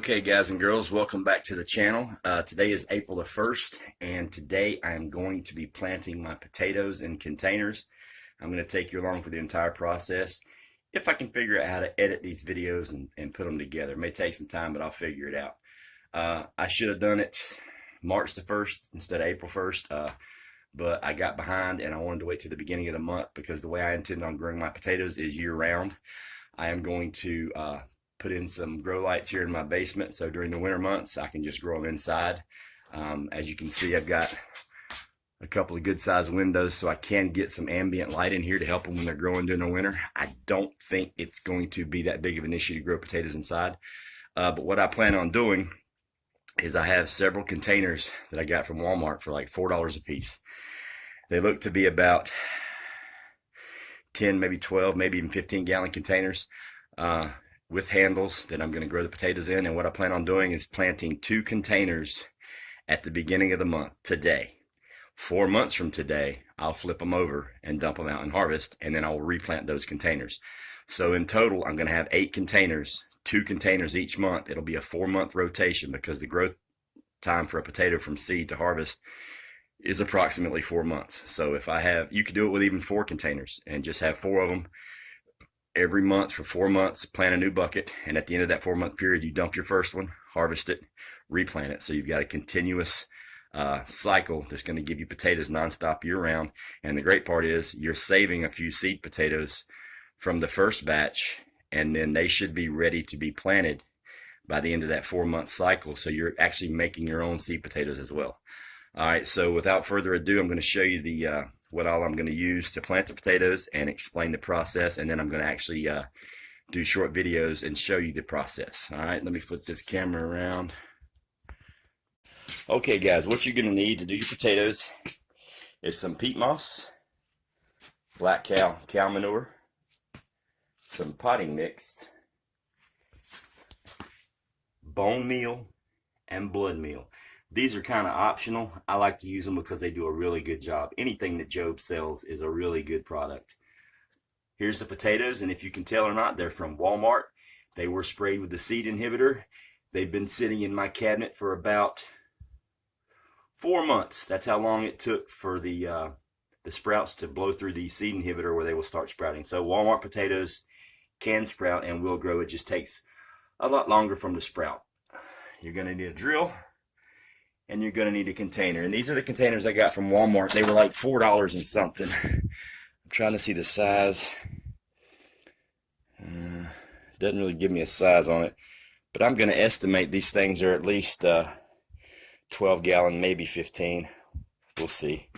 Okay, guys and girls, welcome back to the channel. Today is April the 1st, and today I am going to be planting my potatoes in containers. I'm going to take you along for the entire process. If I can figure out how to edit these videos and put them together. It may take some time, but I'll figure it out. I should have done it March the 1st instead of April 1st, but I got behind and I wanted to wait till the beginning of the month because the way I intend on growing my potatoes is year-round. I am going to put in some grow lights here in my basement, so during the winter months I can just grow them inside. As you can see, I've got a couple of good sized windows so I can get some ambient light in here to help them when they're growing during the winter. I don't think it's going to be that big of an issue to grow potatoes inside, but what I plan on doing is I have several containers that I got from Walmart for like $4 a piece. They look to be about 10, maybe 12, maybe even 15-gallon containers with handles that I'm going to grow the potatoes in. And what I plan on doing is planting 2 containers at the beginning of the month, today. 4 months from today, I'll flip them over and dump them out and harvest, and then I'll replant those containers. So in total, I'm going to have 8 containers, 2 containers each month. It'll be a 4-month rotation because the growth time for a potato from seed to harvest is approximately 4 months. So if I have, you could do it with even 4 containers and just have 4 of them every month for 4 months, plant a new bucket, and at the end of that 4-month period, you dump your first one, harvest it, replant it. So you've got a continuous cycle that's going to give you potatoes nonstop year-round. And the great part is you're saving a few seed potatoes from the first batch, and then they should be ready to be planted by the end of that 4-month cycle. So you're actually making your own seed potatoes as well. All right, so without further ado, I'm going to show you the what all I'm going to use to plant the potatoes and explain the process, and then I'm going to actually do short videos and show you the process. All right, let me flip this camera around. Okay, guys, what you're going to need to do your potatoes is some peat moss, black cow manure, some potting mix, bone meal, and blood meal. These are kind of optional. I like to use them because they do a really good job. Anything that Job sells is a really good product. Here's the potatoes, and if you can tell or not, they're from Walmart. They were sprayed with the seed inhibitor. They've been sitting in my cabinet for about 4 months. That's how long it took for the sprouts to blow through the seed inhibitor where they will start sprouting. So Walmart potatoes can sprout and will grow. It just takes a lot longer from the sprout. You're going to need a drill, and you're going to need a container. And these are the containers I got from Walmart. They were like $4 and something. I'm trying to see the size. Doesn't really give me a size on it, but I'm going to estimate these things are at least 12 gallon, maybe 15. We'll see.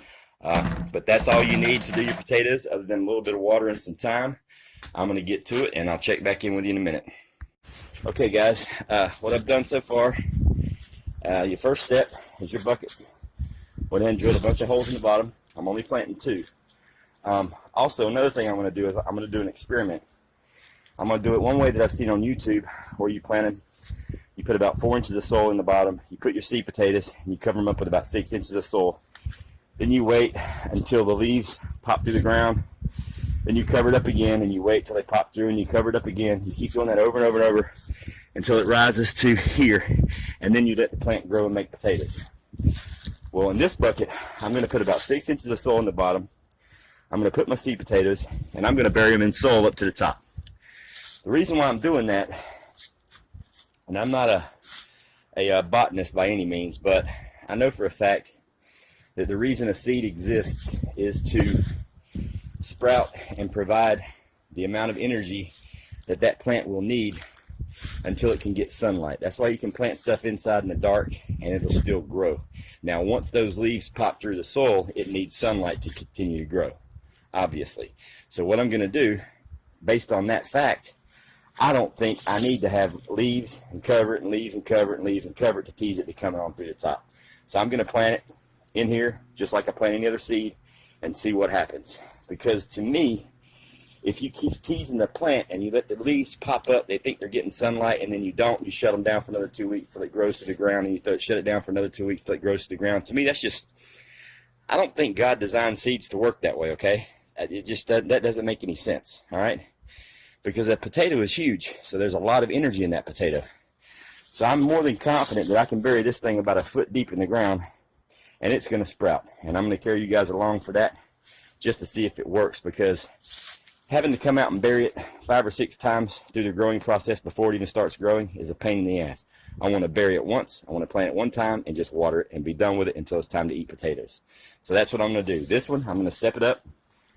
But that's all you need to do your potatoes, other than a little bit of water and some time. I'm going to get to it, and I'll check back in with you in a minute. Okay, guys, what I've done so far, your first step is your buckets. Went ahead and drilled a bunch of holes in the bottom. I'm only planting 2. Also, another thing I'm going to do is I'm going to do an experiment. I'm going to do it one way that I've seen on YouTube, where you put about 4 inches of soil in the bottom, you put your seed potatoes, and you cover them up with about 6 inches of soil. Then you wait until the leaves pop through the ground. Then you cover it up again, and you wait till they pop through, and you cover it up again. You keep doing that over and over and over until it rises to here, and then you let the plant grow and make potatoes. Well, in this bucket, I'm going to put about 6 inches of soil in the bottom. I'm going to put my seed potatoes, and I'm going to bury them in soil up to the top. The reason why I'm doing that, and I'm not a botanist by any means, but I know for a fact that the reason a seed exists is to sprout and provide the amount of energy that that plant will need until it can get sunlight. That's why you can plant stuff inside in the dark and it'll still grow. Now, once those leaves pop through the soil, it needs sunlight to continue to grow, obviously. So what I'm going to do, based on that fact, I don't think I need to have leaves and cover it and leaves and cover it and leaves and cover it to tease it to come on through the top. So I'm going to plant it in here just like I plant any other seed and see what happens. Because to me, if you keep teasing the plant and you let the leaves pop up, they think they're getting sunlight, and then you don't, you shut them down for another 2 weeks till it grows to the ground, and you shut it down for another 2 weeks till it grows to the ground. To me, that's just, I don't think God designed seeds to work that way, okay? It just, that doesn't make any sense, all right? Because a potato is huge, so there's a lot of energy in that potato. So I'm more than confident that I can bury this thing about a foot deep in the ground and it's going to sprout. And I'm going to carry you guys along for that just to see if it works, because having to come out and bury it 5 or 6 times through the growing process before it even starts growing is a pain in the ass. I want to bury it once, I want to plant it one time and just water it and be done with it until it's time to eat potatoes. So that's what I'm going to do. This one, I'm going to step it up.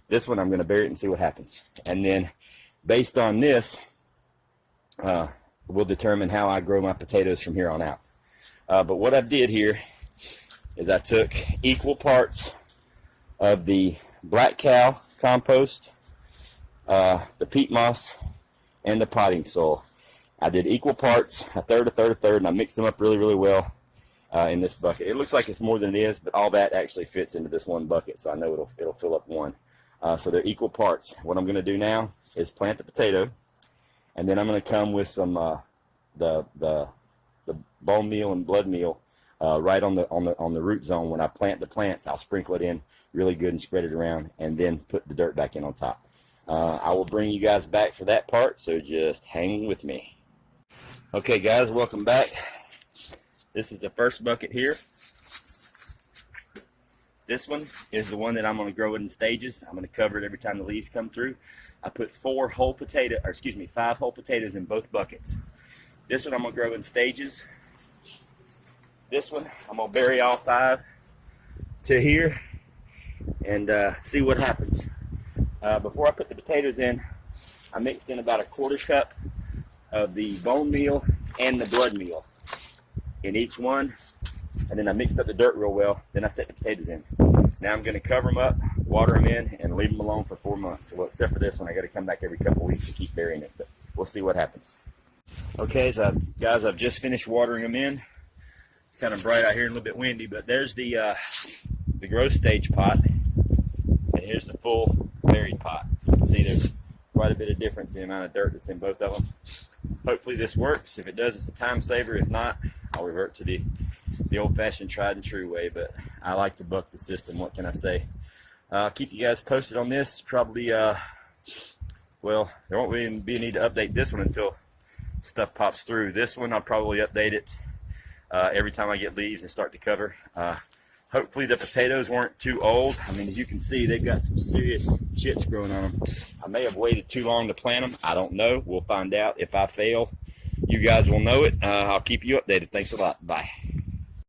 This one, I'm going to bury it and see what happens. And then based on this, we'll determine how I grow my potatoes from here on out. But what I did here is I took equal parts of the black cow compost, the peat moss, and the potting soil. I did equal parts, a third, and I mixed them up really, really well in this bucket. It looks like it's more than it is, but all that actually fits into this one bucket, so I know it'll fill up one. So they're equal parts. What I'm going to do now is plant the potato, and then I'm going to come with some the bone meal and blood meal right on the root zone. When I plant the plants, I'll sprinkle it in really good and spread it around, and then put the dirt back in on top. I will bring you guys back for that part, so just hang with me. Okay guys, welcome back. This is the first bucket here. This one is the one that I'm going to grow it in stages. I'm going to cover it every time the leaves come through. I put 5 whole potatoes in both buckets. This one I'm going to grow in stages. This one I'm going to bury all 5 to here and see what happens. Before I put the potatoes in, I mixed in about a 1/4 cup of the bone meal and the blood meal in each one, and then I mixed up the dirt real well. Then I set the potatoes in. Now I'm going to cover them up, water them in, and leave them alone for 4 months. Well, except for this one, I got to come back every couple weeks to keep burying it, but we'll see what happens. Okay, so guys, I've just finished watering them in. It's kind of bright out here and a little bit windy, but there's the growth stage pot, and here's the full buried pot. You can see there's quite a bit of difference in the amount of dirt that's in both of them. Hopefully this works. If it does, it's a time saver. If not, I'll revert to the old-fashioned tried and true way, but I like to buck the system. What can I say? I'll keep you guys posted on this. Probably, well, there won't even be a need to update this one until stuff pops through. This one, I'll probably update it every time I get leaves and start to cover. Hopefully the potatoes weren't too old. I mean, as you can see, they've got some serious chits growing on them. I may have waited too long to plant them. I don't know. We'll find out. If I fail, you guys will know it. I'll keep you updated. Thanks a lot. Bye.